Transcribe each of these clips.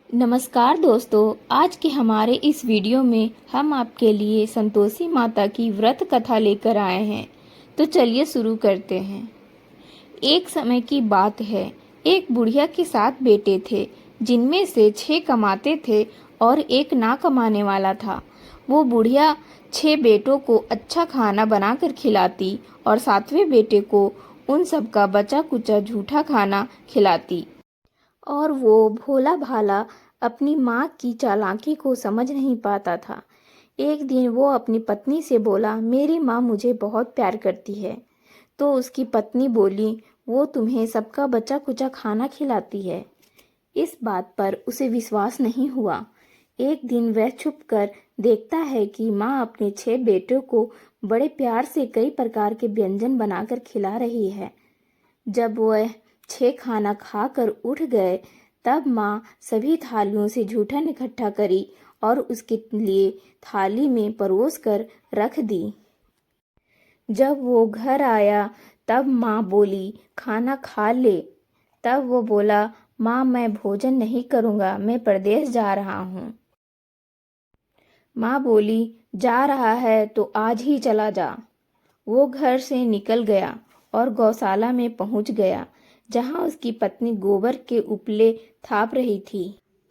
नमस्कार दोस्तों, आज के हमारे इस वीडियो में हम आपके लिए संतोषी माता की व्रत कथा लेकर आए हैं। तो चलिए शुरू करते हैं। एक समय की बात है, एक बुढ़िया के 7 बेटे थे, जिनमें से 6 कमाते थे और एक ना कमाने वाला था। वो बुढ़िया 6 बेटों को अच्छा खाना बनाकर खिलाती और 7वें बेटे को उन सब का बचा कुचा झूठा खाना खिलाती। और वो भोला भाला अपनी माँ की चालाकी को समझ नहीं पाता था। एक दिन वो अपनी पत्नी से बोला, मेरी माँ मुझे बहुत प्यार करती है। तो उसकी पत्नी बोली, वो तुम्हें सबका बचा कुचा खाना खिलाती है। इस बात पर उसे विश्वास नहीं हुआ। एक दिन वह छुप कर देखता है कि माँ अपने 6 बेटों को बड़े प्यार से कई प्रकार के व्यंजन बनाकर खिला रही है। जब वह 6 खाना खाकर उठ गए, तब माँ सभी थालियों से जूठन इकट्ठा करी और उसके लिए थाली में परोस कर रख दी। जब वो घर आया तब माँ बोली, खाना खा ले। तब वो बोला, माँ मैं भोजन नहीं करूँगा, मैं परदेश जा रहा हूँ। माँ बोली, जा रहा है तो आज ही चला जा। वो घर से निकल गया और गौशाला में पहुंच गया, जहां उसकी पत्नी गोबर के उपले थाप रही थी।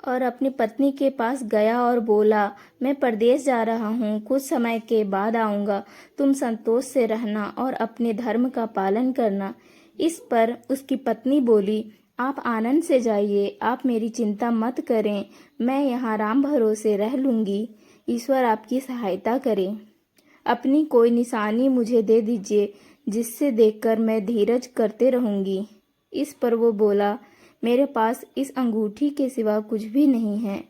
और अपनी पत्नी के पास गया और बोला, मैं परदेश जा रहा हूँ, कुछ समय के बाद आऊँगा। तुम संतोष से रहना और अपने धर्म का पालन करना। इस पर उसकी पत्नी बोली, आप आनंद से जाइए, आप मेरी चिंता मत करें, मैं यहाँ राम भरोसे रह लूँगी। ईश्वर आपकी सहायता करे। अपनी कोई निशानी मुझे दे दीजिए, जिससे देखकर मैं धीरज करते रहूंगी। इस पर वो बोला, मेरे पास इस अंगूठी के सिवा कुछ भी नहीं है,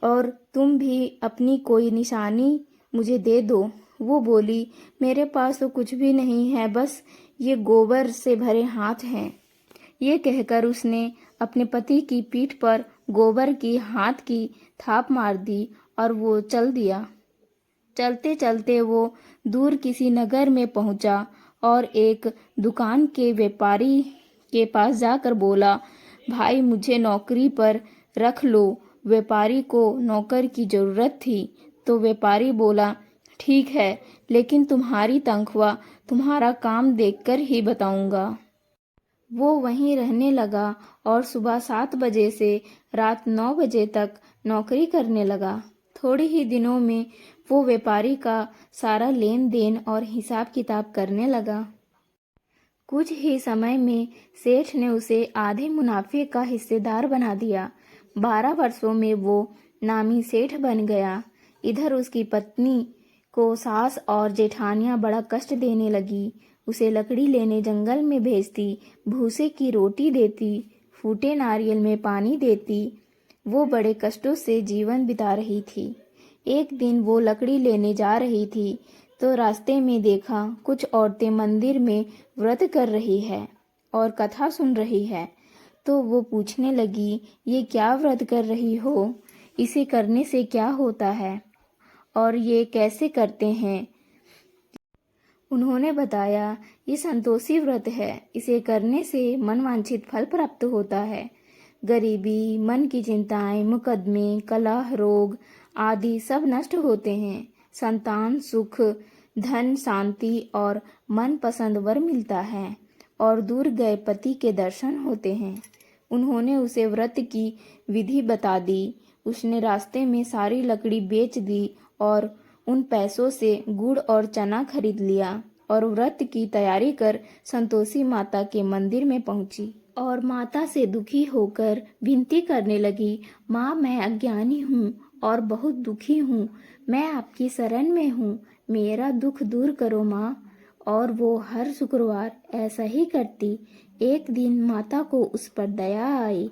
और तुम भी अपनी कोई निशानी मुझे दे दो। वो बोली, मेरे पास तो कुछ भी नहीं है, बस ये गोबर से भरे हाथ हैं। ये कहकर उसने अपने पति की पीठ पर गोबर की हाथ की थाप मार दी और वो चल दिया। चलते चलते वो दूर किसी नगर में पहुंचा और एक दुकान के व्यापारी के पास जाकर बोला, भाई मुझे नौकरी पर रख लो। व्यापारी को नौकर की जरूरत थी, तो व्यापारी बोला, ठीक है, लेकिन तुम्हारी तनख्वाह तुम्हारा काम देखकर ही बताऊंगा। वो वहीं रहने लगा और सुबह 7 बजे से रात 9 बजे तक नौकरी करने लगा। थोड़े ही दिनों में वो व्यापारी का सारा लेन देन और हिसाब किताब करने लगा। कुछ ही समय में सेठ ने उसे आधे मुनाफे का हिस्सेदार बना दिया। 12 वर्षों में वो नामी सेठ बन गया। इधर उसकी पत्नी को सास और जेठानियां बड़ा कष्ट देने लगी। उसे लकड़ी लेने जंगल में भेजती, भूसे की रोटी देती, फूटे नारियल में पानी देती। वो बड़े कष्टों से जीवन बिता रही थी। एक दिन वो लकड़ी लेने जा रही थी, तो रास्ते में देखा कुछ औरतें मंदिर में व्रत कर रही है और कथा सुन रही है। तो वो पूछने लगी, ये क्या व्रत कर रही हो? इसे करने से क्या होता है और ये कैसे करते हैं? उन्होंने बताया, ये संतोषी व्रत है, इसे करने से मनवांछित फल प्राप्त होता है। गरीबी, मन की चिंताएं, मुकदमे, कलह, रोग आदि सब नष्ट होते हैं। संतान सुख, धन, शांति और मन पसंद वर मिलता है और दूर गए पति के दर्शन होते हैं। उन्होंने उसे व्रत की विधि बता दी। उसने रास्ते में सारी लकड़ी बेच दी और उन पैसों से गुड़ और चना खरीद लिया और व्रत की तैयारी कर संतोषी माता के मंदिर में पहुंची और माता से दुखी होकर विनती करने लगी, माँ मैं अज्ञानी हूँ और बहुत दुखी हूँ, मैं आपकी शरण में हूँ, मेरा दुख दूर करो माँ। और वो हर शुक्रवार ऐसा ही करती। एक दिन माता को उस पर दया आई।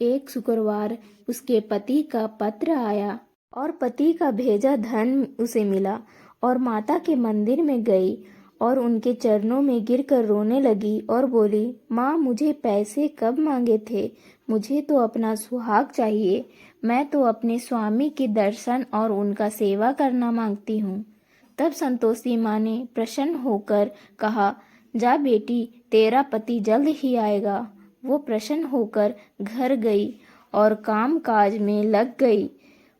एक शुक्रवार उसके पति का पत्र आया और पति का भेजा धन उसे मिला और माता के मंदिर में गई और उनके चरणों में गिरकर रोने लगी और बोली, माँ मुझे पैसे कब मांगे थे? मुझे तो अपना सुहाग चाहिए। मैं तो अपने स्वामी के दर्शन और उनका सेवा करना मांगती हूँ। तब संतोषी माँ ने प्रसन्न होकर कहा, जा बेटी, तेरा पति जल्द ही आएगा। वो प्रसन्न होकर घर गई और काम काज में लग गई।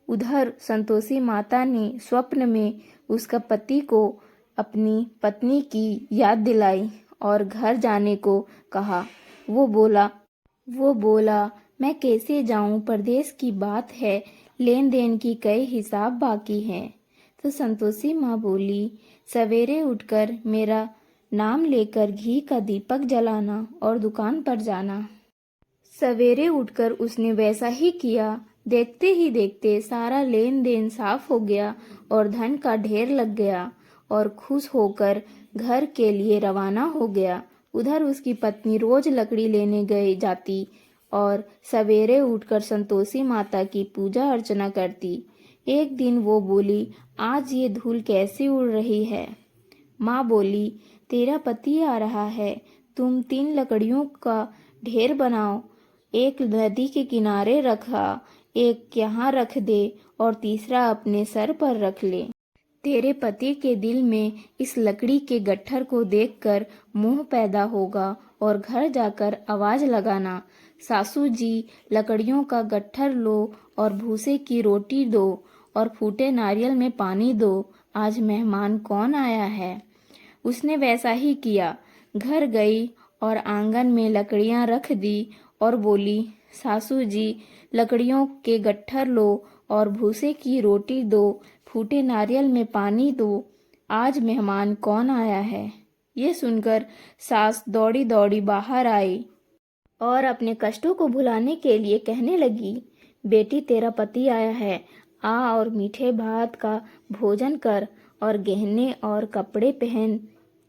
उधर संतोषी माता ने स्वप्न में उसका पति को अपनी पत्नी की याद दिलाई और घर जाने को कहा। वो बोला मैं कैसे जाऊं, परदेश की बात है, लेन देन की कई हिसाब बाकी हैं। तो संतोषी माँ बोली, सवेरे उठकर मेरा नाम लेकर घी का दीपक जलाना और दुकान पर जाना। सवेरे उठकर उसने वैसा ही किया। देखते ही देखते सारा लेन देन साफ हो गया और धन का ढेर लग गया और खुश होकर घर के लिए रवाना हो गया। उधर उसकी पत्नी रोज लकड़ी लेने गई जाती और सवेरे उठकर संतोषी माता की पूजा अर्चना करती। एक दिन वो बोली, आज ये धूल कैसे उड़ रही है? माँ बोली, तेरा पति आ रहा है, तुम 3 लकड़ियों का ढेर बनाओ, एक नदी के किनारे रखा, एक यहाँ रख दे और तीसरा अपने सर पर रख ले। तेरे पति के दिल में इस लकड़ी के गट्ठर को देखकर मोह पैदा होगा और घर जाकर आवाज लगाना, सासू जी लकड़ियों का गट्ठर लो और भूसे की रोटी दो और फूटे नारियल में पानी दो, आज मेहमान कौन आया है। उसने वैसा ही किया। घर गई और आंगन में लकड़ियां रख दी और बोली, सासू जी लकड़ियों के गट्ठर लो और भूसे की रोटी दो, फूटे नारियल में पानी दो, आज मेहमान कौन आया है। ये सुनकर सास दौड़ी दौड़ी बाहर आई और अपने कष्टों को भुलाने के लिए कहने लगी, बेटी तेरा पति आया है, आ और मीठे भात का भोजन कर और गहने और कपड़े पहन।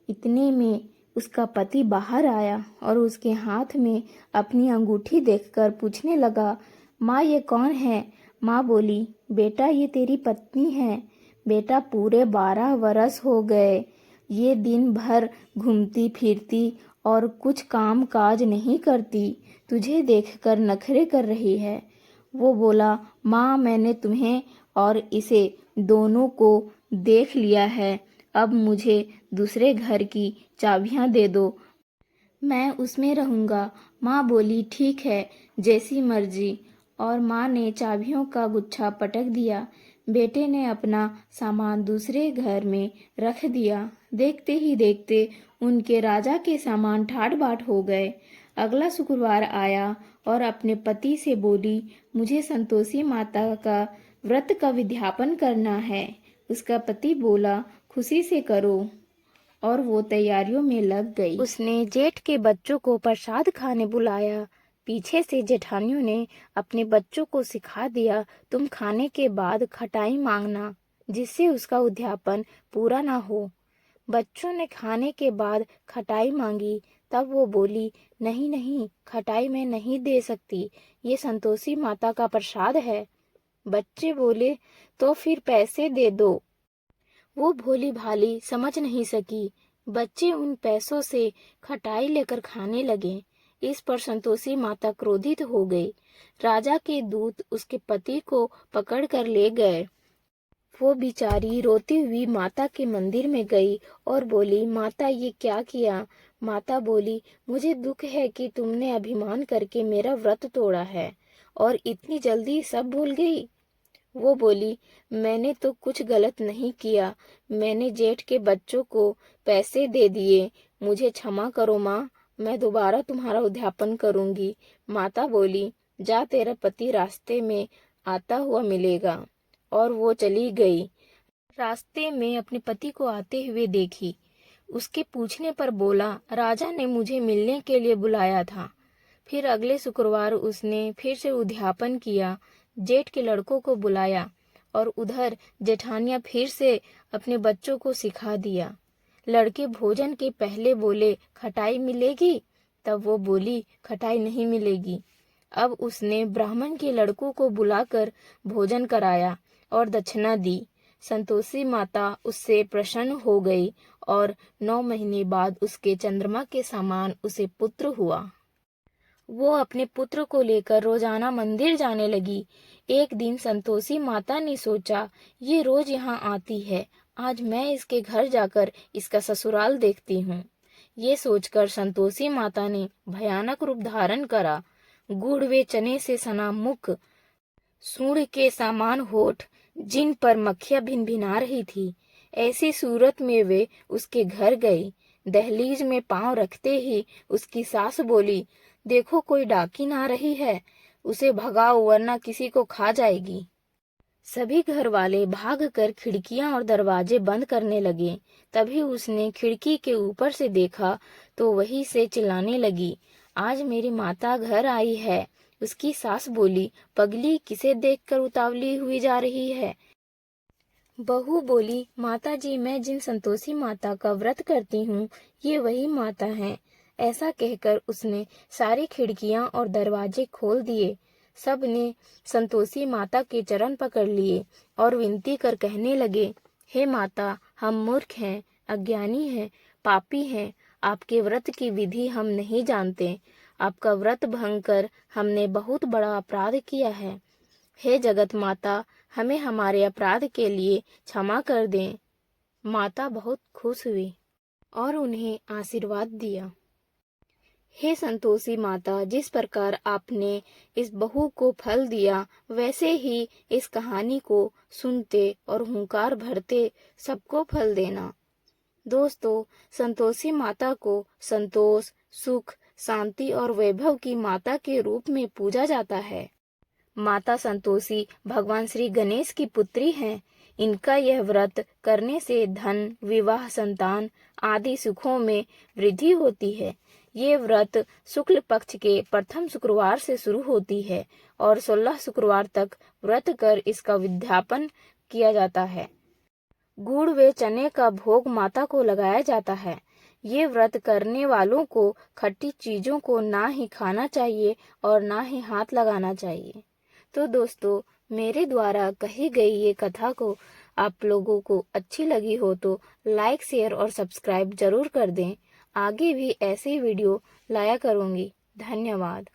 इतने में उसका पति बाहर आया और उसके हाथ में अपनी अंगूठी देखकर पूछने लगा, माँ ये कौन है? माँ बोली, बेटा ये तेरी पत्नी है। बेटा पूरे 12 वर्ष हो गए ये दिन भर घूमती फिरती और कुछ काम काज नहीं करती, तुझे देखकर नखरे कर रही है। वो बोला, माँ मैंने तुम्हें और इसे दोनों को देख लिया है, अब मुझे दूसरे घर की चाबियां दे दो, मैं उसमें रहूंगा। माँ बोली, ठीक है जैसी मर्जी। और माँ ने चाबियों का गुच्छा पटक दिया। बेटे ने अपना सामान दूसरे घर में रख दिया। देखते ही देखते उनके राजा के सामान ठाट बाट हो गए। अगला शुक्रवार आया और अपने पति से बोली, मुझे संतोषी माता का व्रत का विज्ञापन करना है। उसका पति बोला, खुशी से करो, और वो तैयारियों में लग गई। उसने जेठ के बच्चों को प्रसाद खाने बुलाया। पीछे से जेठानियों ने अपने बच्चों को सिखा दिया, तुम खाने के बाद खटाई मांगना, जिससे उसका उद्यापन पूरा ना हो। बच्चों ने खाने के बाद खटाई मांगी। तब वो बोली, नहीं नहीं, खटाई मैं नहीं दे सकती, ये संतोषी माता का प्रसाद है। बच्चे बोले, तो फिर पैसे दे दो। वो भोली भाली समझ नहीं सकी। बच्चे उन पैसों से खटाई लेकर खाने लगे। इस पर संतोषी माता क्रोधित हो गई। राजा के दूत उसके पति को पकड़ कर ले गए। वो बेचारी रोती हुई माता के मंदिर में गई और बोली, माता ये क्या किया? माता बोली, मुझे दुख है कि तुमने अभिमान करके मेरा व्रत तोड़ा है और इतनी जल्दी सब भूल गई। वो बोली, मैंने तो कुछ गलत नहीं किया, मैंने जेठ के बच्चों को पैसे दे दिए, मुझे क्षमा करो माँ, मैं दोबारा तुम्हारा उद्यापन करूंगी। माता बोली, जा तेरा पति रास्ते में आता हुआ मिलेगा। और वो चली गई। रास्ते में अपने पति को आते हुए देखी। उसके पूछने पर बोला, राजा ने मुझे मिलने के लिए बुलाया था। फिर अगले शुक्रवार उसने फिर से उद्यापन किया। जेठ के लड़कों को बुलाया और उधर जेठानियां फिर से अपने बच्चों को सिखा दिया। लड़के भोजन के पहले बोले, खटाई मिलेगी? तब वो बोली, खटाई नहीं मिलेगी। अब उसने ब्राह्मण के लड़कों को बुलाकर भोजन कराया और दक्षिणा दी। संतोषी माता उससे प्रसन्न हो गई और 9 महीने बाद उसके चंद्रमा के समान उसे पुत्र हुआ। वो अपने पुत्र को लेकर रोजाना मंदिर जाने लगी। एक दिन संतोषी माता ने सोचा, ये रोज यहाँ आती है, आज मैं इसके घर जाकर इसका ससुराल देखती हूँ। ये सोचकर संतोषी माता ने भयानक रूप धारण करा। गुड़ व चने से सना मुख, सूंड के सामान होठ, जिन पर मक्खियां भिनभिना रही थी। ऐसी सूरत में वे उसके घर गई। दहलीज में पांव रखते ही उसकी सास बोली, देखो कोई डाकिन आ रही है, उसे भगाओ वरना किसी को खा जाएगी। सभी घर वाले भागकर खिड़कियां और दरवाजे बंद करने लगे। तभी उसने खिड़की के ऊपर से देखा तो वहीं से चिल्लाने लगी, आज मेरी माता घर आई है। उसकी सास बोली, पगली किसे देखकर उतावली हुई जा रही है? बहू बोली, माता जी, मैं जिन संतोषी माता का व्रत करती हूँ ये वही माता हैं। ऐसा कहकर उसने सारी खिड़कियां और दरवाजे खोल दिए। सब ने संतोषी माता के चरण पकड़ लिए और विनती कर कहने लगे, हे माता, हम मूर्ख हैं, अज्ञानी हैं, पापी हैं। आपके व्रत की विधि हम नहीं जानते। आपका व्रत भंग कर हमने बहुत बड़ा अपराध किया है। हे जगत माता, हमें हमारे अपराध के लिए क्षमा कर दें। माता बहुत खुश हुई और उन्हें आशीर्वाद दिया। हे संतोषी माता, जिस प्रकार आपने इस बहू को फल दिया, वैसे ही इस कहानी को सुनते और हुंकार भरते सबको फल देना। दोस्तों, संतोषी माता को संतोष, सुख, शांति और वैभव की माता के रूप में पूजा जाता है। माता संतोषी भगवान श्री गणेश की पुत्री हैं। इनका यह व्रत करने से धन, विवाह, संतान आदि सुखों में वृद्धि होती है। ये व्रत शुक्ल पक्ष के प्रथम शुक्रवार से शुरू होती है और 16 शुक्रवार तक व्रत कर इसका विज्ञापन किया जाता है। गुड़ व चने का भोग माता को लगाया जाता है। ये व्रत करने वालों को खट्टी चीजों को ना ही खाना चाहिए और ना ही हाथ लगाना चाहिए। तो दोस्तों, मेरे द्वारा कही गई ये कथा को आप लोगों को अच्छी लगी हो तो लाइक, शेयर और सब्सक्राइब जरूर कर दें। आगे भी ऐसे वीडियो लाया करूंगी। धन्यवाद।